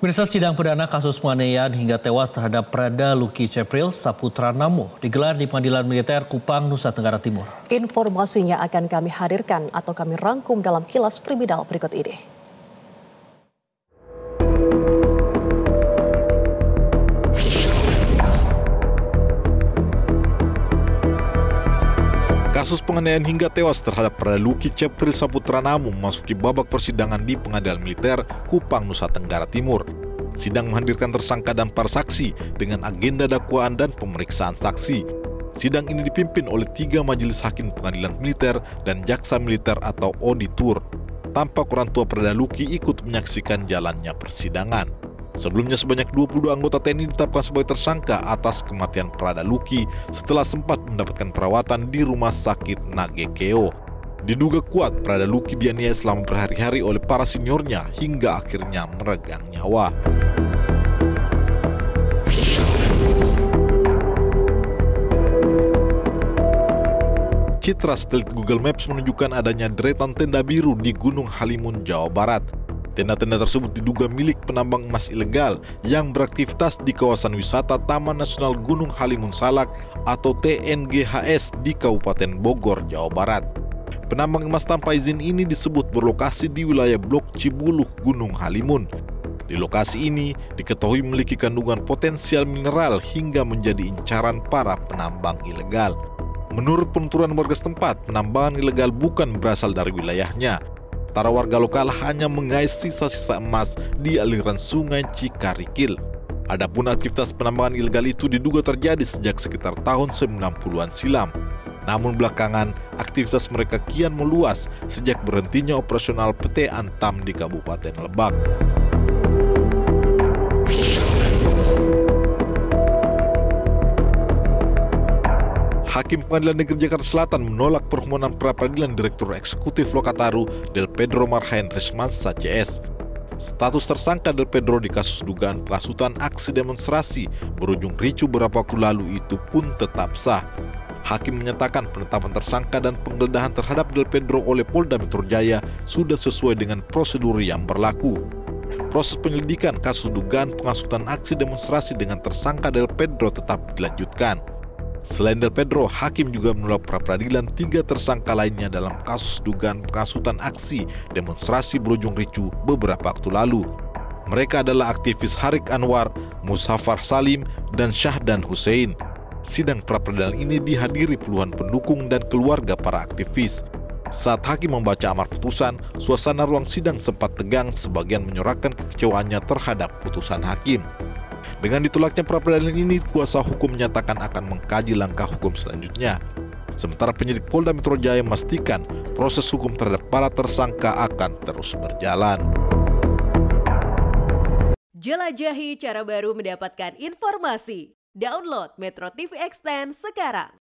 Pemirsa, sidang perdana kasus penganiayaan hingga tewas terhadap Prada Luki Cepril Saputra Namo digelar di Pengadilan Militer Kupang, Nusa Tenggara Timur. Informasinya akan kami hadirkan atau kami rangkum dalam kilas kriminal berikut ini. Kasus penganiayaan hingga tewas terhadap Prada Luki Cepril Saputra Namo memasuki babak persidangan di Pengadilan Militer Kupang, Nusa Tenggara Timur. Sidang menghadirkan tersangka dan para saksi dengan agenda dakwaan dan pemeriksaan saksi. Sidang ini dipimpin oleh 3 majelis hakim Pengadilan Militer dan Jaksa Militer atau auditor. Tampak orang tua Prada Luki ikut menyaksikan jalannya persidangan. Sebelumnya sebanyak 22 anggota TNI ditetapkan sebagai tersangka atas kematian Prada Luki setelah sempat mendapatkan perawatan di rumah sakit Nagekeo. Diduga kuat Prada Luki dianiaya selama berhari-hari oleh para seniornya hingga akhirnya meregang nyawa. Citra satelit Google Maps menunjukkan adanya deretan tenda biru di Gunung Halimun, Jawa Barat. Tenda-tenda tersebut diduga milik penambang emas ilegal yang beraktivitas di kawasan wisata Taman Nasional Gunung Halimun Salak atau TNGHS di Kabupaten Bogor, Jawa Barat. Penambang emas tanpa izin ini disebut berlokasi di wilayah Blok Cibuluh, Gunung Halimun. Di lokasi ini diketahui memiliki kandungan potensial mineral hingga menjadi incaran para penambang ilegal. Menurut penuturan warga setempat, penambangan ilegal bukan berasal dari wilayahnya. Para warga lokal hanya mengais sisa-sisa emas di aliran sungai Cikarikil. Adapun aktivitas penambangan ilegal itu diduga terjadi sejak sekitar tahun 90-an silam. Namun belakangan, aktivitas mereka kian meluas sejak berhentinya operasional PT Antam di Kabupaten Lebak. Hakim Pengadilan Negeri Jakarta Selatan menolak permohonan pra-peradilan Direktur Eksekutif Lokataru Del Pedro Marhaen Resmansa CS. Status tersangka Del Pedro di kasus dugaan penghasutan aksi demonstrasi berujung ricuh beberapa waktu lalu itu pun tetap sah. Hakim menyatakan penetapan tersangka dan penggeledahan terhadap Del Pedro oleh Polda Metro Jaya sudah sesuai dengan prosedur yang berlaku. Proses penyelidikan kasus dugaan penghasutan aksi demonstrasi dengan tersangka Del Pedro tetap dilanjutkan. Selain Del Pedro, hakim juga menolak pra-peradilan 3 tersangka lainnya dalam kasus dugaan penghasutan aksi demonstrasi berujung ricuh beberapa waktu lalu. Mereka adalah aktivis Harik Anwar, Muzaffar Salim, dan Syahdan Hussein. Sidang pra-peradilan ini dihadiri puluhan pendukung dan keluarga para aktivis. Saat hakim membaca amar putusan, suasana ruang sidang sempat tegang, sebagian menyorakkan kekecewaannya terhadap putusan hakim. Dengan ditolaknya pra-peradilan ini, kuasa hukum menyatakan akan mengkaji langkah hukum selanjutnya. Sementara penyidik Polda Metro Jaya memastikan proses hukum terhadap para tersangka akan terus berjalan. Jelajahi cara baru mendapatkan informasi. Download Metro TV Extend sekarang.